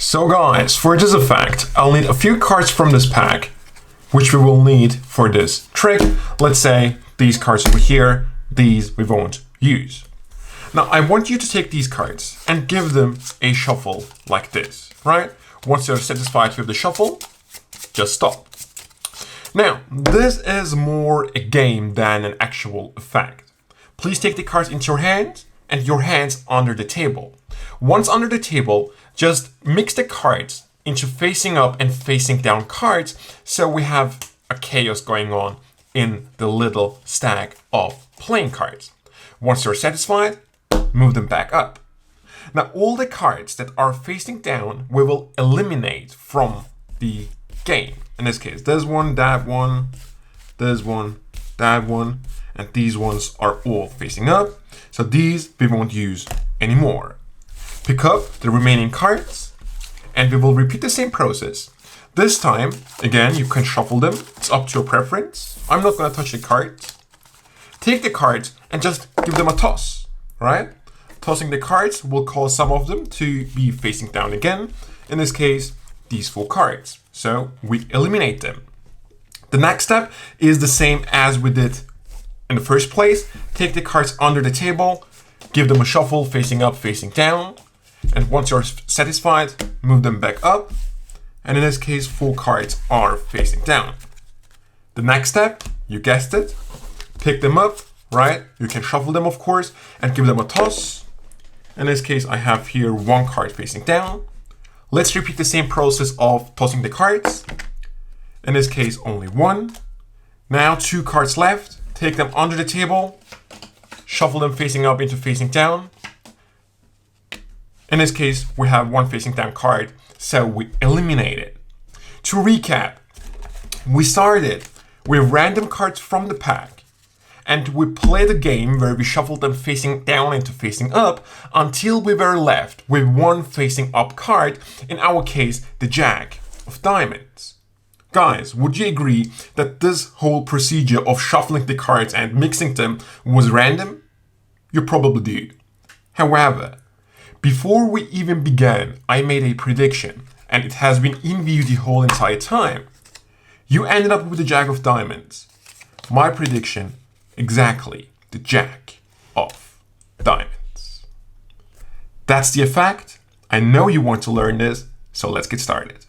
So guys, for this effect, I'll need a few cards from this pack, which we will need for this trick. Let's say these cards over here, these we won't use. Now I want you to take these cards and give them a shuffle like this, right? Once you're satisfied with the shuffle, just stop. Now, this is more a game than an actual effect. Please take the cards into your hand and your hands under the table. Once under the table, just mix the cards into facing up and facing down cards, so we have a chaos going on in the little stack of playing cards. Once you're satisfied, move them back up. Now all the cards that are facing down we will eliminate from the game. In this case, this one, that one, this one, that one, and these ones are all facing up. So these we won't use anymore. Pick up the remaining cards and we will repeat the same process. This time, again, you can shuffle them. It's up to your preference. I'm not going to touch the cards. Take the cards and just give them a toss, right? Tossing the cards will cause some of them to be facing down again. In this case, these 4 cards. So we eliminate them. The next step is the same as we did in the first place. Take the cards under the table, give them a shuffle facing up, facing down. And once you're satisfied, move them back up. And in this case, 4 cards are facing down. The next step, you guessed it, pick them up, right? You can shuffle them, of course, and give them a toss. In this case, I have here 1 card facing down. Let's repeat the same process of tossing the cards. In this case, only 1. Now 2 cards left. Take them under the table, shuffle them facing up into facing down. In this case, we have 1 facing down card, so we eliminate it. To recap, we started with random cards from the pack, and we played a game where we shuffled them facing down into facing up until we were left with 1 facing up card, in our case, the Jack of Diamonds. Guys, would you agree that this whole procedure of shuffling the cards and mixing them was random? You probably did. However, before we even began, I made a prediction, and it has been in view the whole entire time. You ended up with the Jack of Diamonds. My prediction, exactly the Jack of Diamonds. That's the effect. I know you want to learn this, so let's get started.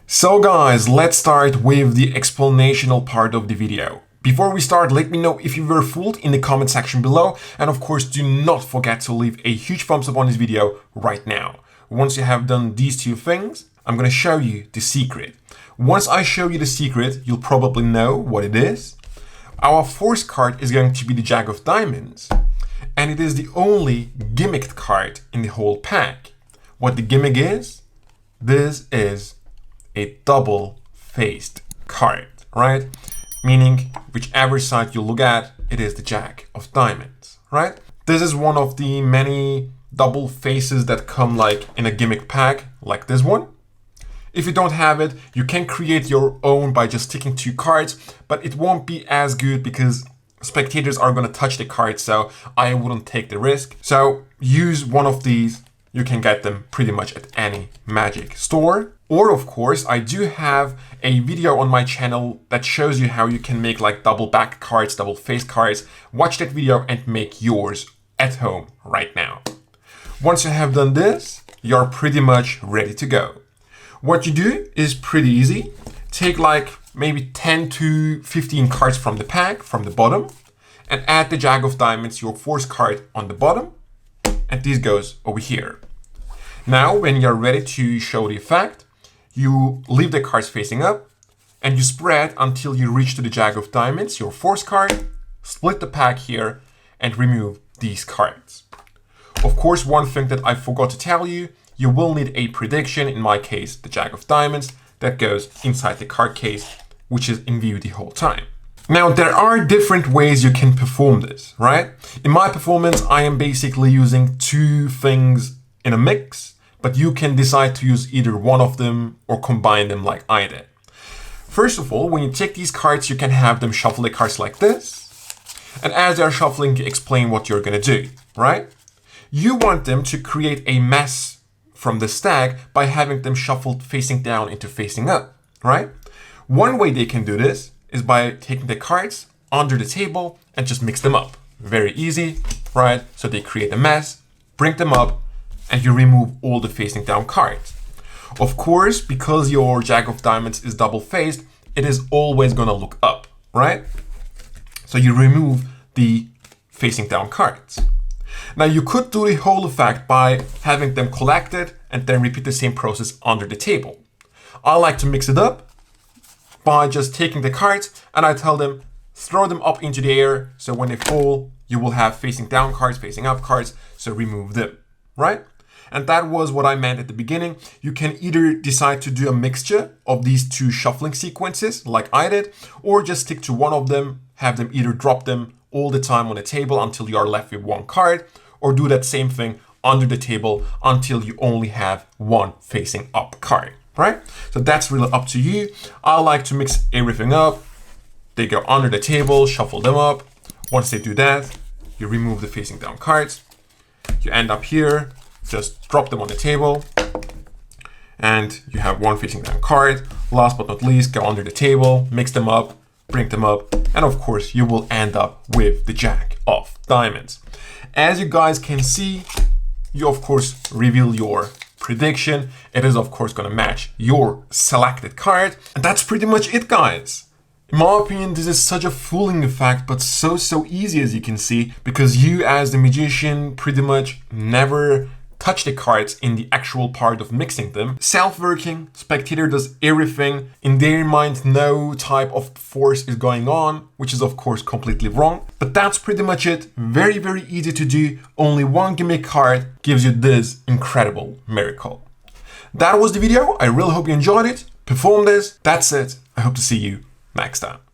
So guys, let's start with the explanational part of the video. Before we start, let me know if you were fooled in the comment section below, and of course do not forget to leave a huge thumbs up on this video right now. Once you have done these 2 things, I'm going to show you the secret. Once I show you the secret, you'll probably know what it is. Our 4th card is going to be the Jack of Diamonds, and it is the only gimmicked card in the whole pack. What the gimmick is? This is a double-faced card, right? Meaning, whichever side you look at, it is the Jack of Diamonds, right? This is one of the many double faces that come like in a gimmick pack, like this one. If you don't have it, you can create your own by just sticking 2 cards, but it won't be as good because spectators are gonna touch the card, so I wouldn't take the risk. So use one of these. You can get them pretty much at any magic store. Or of course, I do have a video on my channel that shows you how you can make like double back cards, double face cards. Watch that video and make yours at home right now. Once you have done this, you're pretty much ready to go. What you do is pretty easy. Take like maybe 10 to 15 cards from the pack, from the bottom, and add the Jack of Diamonds, your 4th card, on the bottom. And this goes over here. Now, when you're ready to show the effect, you leave the cards facing up and you spread until you reach to the Jack of Diamonds, your 4th card, split the pack here and remove these cards. Of course, one thing that I forgot to tell you, you will need a prediction, in my case, the Jack of Diamonds, that goes inside the card case, which is in view the whole time. Now, there are different ways you can perform this, right? In my performance, I am basically using 2 things in a mix, but you can decide to use either one of them or combine them like I did. First of all, when you take these cards, you can have them shuffle the cards like this. And as they're shuffling, you explain what you're gonna do, right? You want them to create a mess from the stack by having them shuffled facing down into facing up, right? One way they can do this is by taking the cards under the table and just mix them up. Very easy, right? So they create a mess, bring them up, and you remove all the facing down cards. Of course, because your Jack of Diamonds is double faced, it is always gonna look up, right? So you remove the facing down cards. Now you could do the whole effect by having them collected and then repeat the same process under the table. I like to mix it up by just taking the cards and I tell them, throw them up into the air. So when they fall, you will have facing down cards, facing up cards. So remove them, right? And that was what I meant at the beginning. You can either decide to do a mixture of these two shuffling sequences like I did, or just stick to one of them, have them either drop them all the time on the table until you are left with one card, or do that same thing under the table until you only have one facing up card, right? So that's really up to you. I like to mix everything up. They go under the table, shuffle them up. Once they do that, you remove the facing down cards. You end up here, just drop them on the table, and you have one facing down card. Last but not least, go under the table, mix them up, bring them up, and of course you will end up with the Jack of Diamonds. As you guys can see, you of course reveal your prediction. It is of course going to match your selected card, and that's pretty much it, guys. In my opinion, this is such a fooling effect, but so easy, as you can see, because you as the magician pretty much never touch the cards in the actual part of mixing them. Self-working, spectator does everything. In their mind, no type of force is going on, which is of course completely wrong. But that's pretty much it. Very easy to do. Only one gimmick card gives you this incredible miracle. That was the video. I really hope you enjoyed it. Perform this. That's it. I hope to see you next time.